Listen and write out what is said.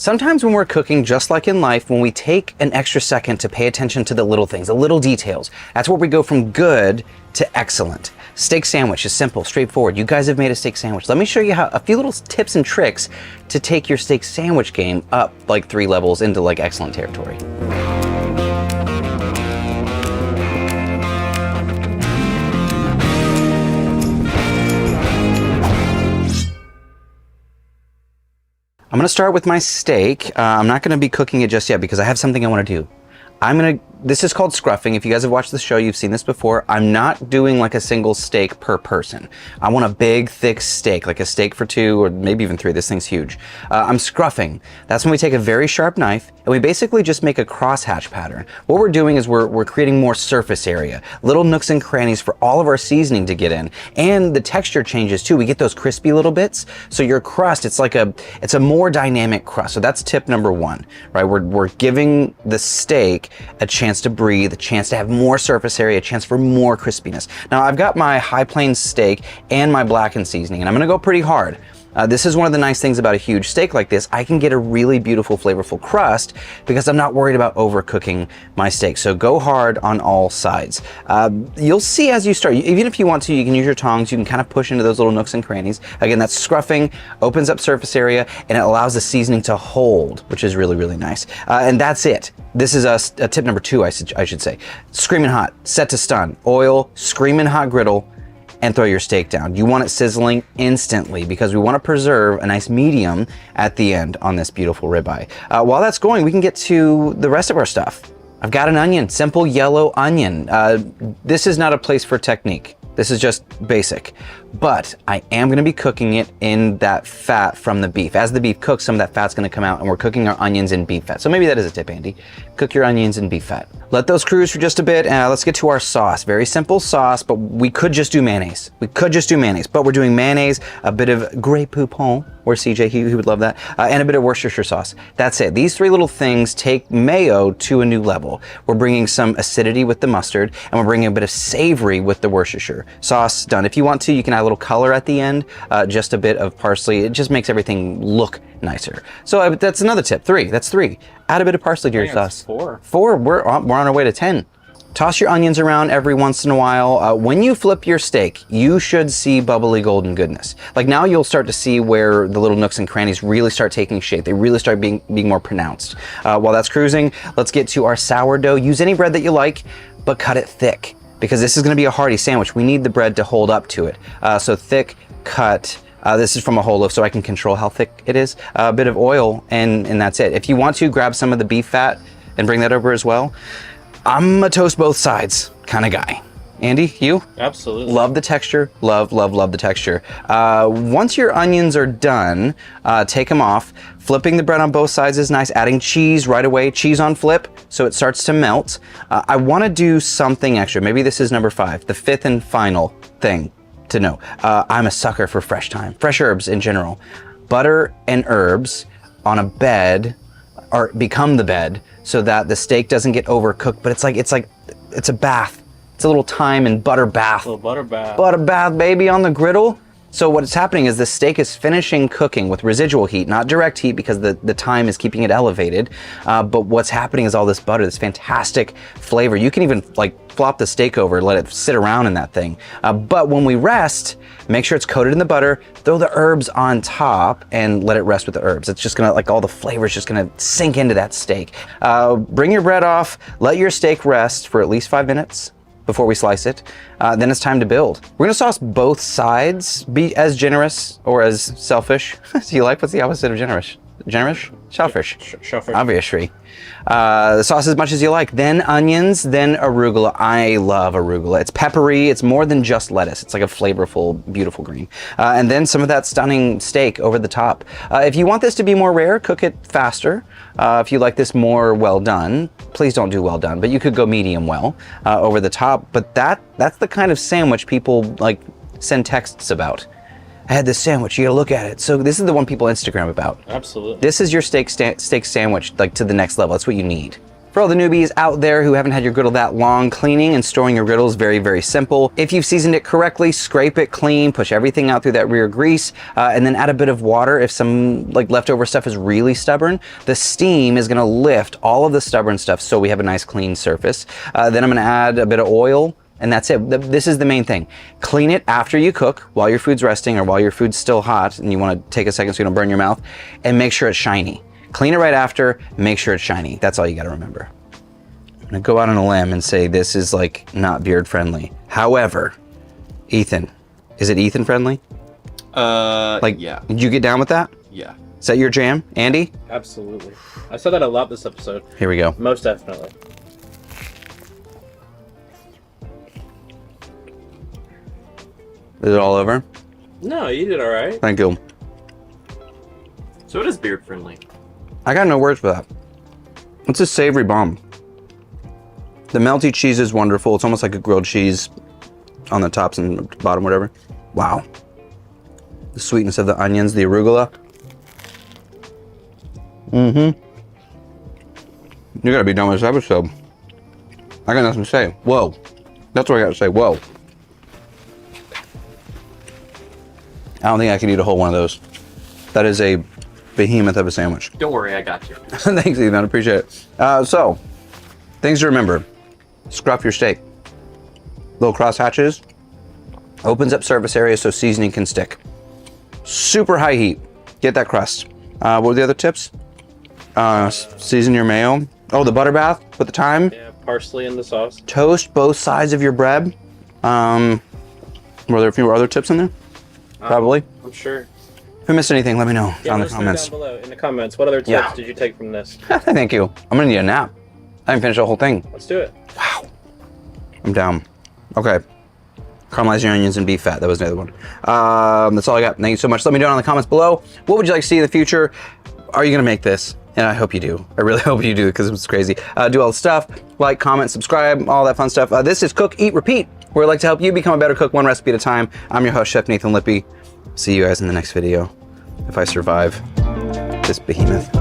Sometimes when we're cooking, just like in life, when we take an extra second to pay attention to the little things, the little details, that's where we go from good to excellent. Steak sandwich is simple, straightforward. You guys have made a steak sandwich. Let me show you how a few little tips and tricks to take your steak sandwich game up like 3 levels into like excellent territory. I'm gonna start with my steak. I'm not gonna be cooking it just yet because I have something I wanna do. This is called scruffing. If you guys have watched the show, you've seen this before. I'm not doing like a single steak per person. I want a big, thick steak, like a steak for 2 or maybe even 3. This thing's huge. I'm scruffing. That's when we take a very sharp knife and we basically just make a crosshatch pattern. What we're doing is we're creating more surface area, little nooks and crannies for all of our seasoning to get in. And the texture changes too. We get those crispy little bits. So your crust, it's a more dynamic crust. So that's tip number 1, right? We're giving the steak a chance to breathe, a chance to have more surface area, a chance for more crispiness. Now I've got my high plains steak and my blackened seasoning, and I'm gonna go pretty hard. This is one of the nice things about a huge steak like this. I can get a really beautiful, flavorful crust because I'm not worried about overcooking my steak. So go hard on all sides. You'll see as you start, even if you want to, you can use your tongs. You can kind of push into those little nooks and crannies. Again, that's scruffing, opens up surface area, and it allows the seasoning to hold, which is really, really nice. And that's it. This is a tip number 2, I should say. Screaming hot, set to stun, oil, screaming hot griddle, and throw your steak down. You want it sizzling instantly because we want to preserve a nice medium at the end on this beautiful ribeye. While that's going, we can get to the rest of our stuff. I've got an onion, simple yellow onion. This is not a place for technique. This is just basic, but I am gonna be cooking it in that fat from the beef. As the beef cooks, some of that fat's gonna come out and we're cooking our onions in beef fat. So maybe that is a tip, Andy. Cook your onions in beef fat. Let those cruise for just a bit. Let's get to our sauce. Very simple sauce, but we could just do mayonnaise. But we're doing mayonnaise, a bit of Grey Poupon, or CJ, he would love that, and a bit of Worcestershire sauce. That's it. These 3 little things take mayo to a new level. We're bringing some acidity with the mustard, and we're bringing a bit of savory with the Worcestershire sauce. Done. If you want to, you can add a little color at the end, just a bit of parsley. It just makes everything look nicer. So that's another tip. 3. That's 3. Add a bit of parsley to your sauce. 4. 4. We're on our way to 10. Toss your onions around every once in a while. When you flip your steak, you should see bubbly golden goodness. Like now you'll start to see where the little nooks and crannies really start taking shape. They really start being more pronounced. While that's cruising, let's get to our sourdough. Use any bread that you like, but cut it thick because this is gonna be a hearty sandwich. We need the bread to hold up to it. So thick cut. This is from a whole loaf, so I can control how thick it is. A bit of oil, and that's it. If you want to, grab some of the beef fat and bring that over as well. I'm a toast both sides kind of guy. Andy, you? Absolutely. Love the texture. Love the texture. Once your onions are done, take them off. Flipping the bread on both sides is nice. Adding cheese right away. Cheese on flip, so it starts to melt. I want to do something extra. Maybe this is number 5, the 5th and final thing to know. I'm a sucker for fresh thyme, fresh herbs in general. Butter and herbs on a bed become the bed so that the steak doesn't get overcooked, but it's a bath. It's a little thyme and butter bath. A little butter bath. Butter bath, baby, on the griddle. So what's happening is the steak is finishing cooking with residual heat, not direct heat because the thyme is keeping it elevated. But what's happening is all this butter, this fantastic flavor. You can even like flop the steak over, let it sit around in that thing. But when we rest, make sure it's coated in the butter, throw the herbs on top and let it rest with the herbs. It's just gonna, like all the flavors just gonna sink into that steak. Bring your bread off, let your steak rest for at least 5 minutes before we slice it. Then it's time to build. We're gonna sauce both sides. Be as generous or as selfish as you like. What's the opposite of generous? Generous? Shellfish. Shellfish. Obviously. The sauce as much as you like. Then onions, then arugula. I love arugula. It's peppery. It's more than just lettuce. It's like a flavorful, beautiful green. And then some of that stunning steak over the top. If you want this to be more rare, cook it faster. If you like this more well done, please don't do well done, but you could go medium well over the top. But that's the kind of sandwich people like send texts about. I had this sandwich, you gotta look at it. So this is the one people Instagram about. Absolutely. This is your steak sandwich, like to the next level. That's what you need. For all the newbies out there who haven't had your griddle that long, cleaning and storing your griddle is very, very simple. If you've seasoned it correctly, scrape it clean, push everything out through that rear grease, and then add a bit of water. If some like leftover stuff is really stubborn, the steam is gonna lift all of the stubborn stuff so we have a nice clean surface. Then I'm gonna add a bit of oil, and that's it. This is the main thing. Clean it after you cook, while your food's resting or while your food's still hot and you wanna take a second so you don't burn your mouth, and make sure it's shiny. Clean it right after, make sure it's shiny. That's all you gotta remember. I'm gonna go out on a limb and say this is like not beard friendly. However, Ethan, is it Ethan friendly? Yeah. Did you get down with that? Yeah. Is that your jam, Andy? Absolutely. I said that a lot this episode. Here we go. Most definitely. Is it all over? No, you did all right. Thank you. So it is beard friendly. I got no words for that. It's a savory bomb. The melty cheese is wonderful. It's almost like a grilled cheese on the tops and bottom, whatever. Wow. The sweetness of the onions, the arugula. You gotta be done with this episode. I got nothing to say. Whoa. That's what I gotta say. Whoa. I don't think I could eat a whole one of those. That is a behemoth of a sandwich. Don't worry, I got you. Thanks, Ethan. I appreciate it. So, things to remember. Scruff your steak. Little cross hatches. Opens up surface area so seasoning can stick. Super high heat. Get that crust. What were the other tips? Season your mayo. Oh, the butter bath. Put the thyme. Yeah, parsley in the sauce. Toast both sides of your bread. Were there a few other tips in there? Probably. I'm sure. If I missed anything, let me know Yeah, down in the let us know comments. down below in the comments. What other tips did you take from this? Thank you. I'm gonna need a nap. I haven't finished the whole thing. Let's do it. Wow. I'm down. Okay. Caramelize your onions and beef fat. That was the other one. That's all I got. Thank you so much. Let me know in the comments below. What would you like to see in the future? Are you gonna make this? And I hope you do. I really hope you do because it's crazy. Do all the stuff. Like, comment, subscribe, all that fun stuff. This is Cook, Eat, Repeat, where I'd like to help you become a better cook one recipe at a time. I'm your host, Chef Nathan Lippy. See you guys in the next video, if I survive this behemoth.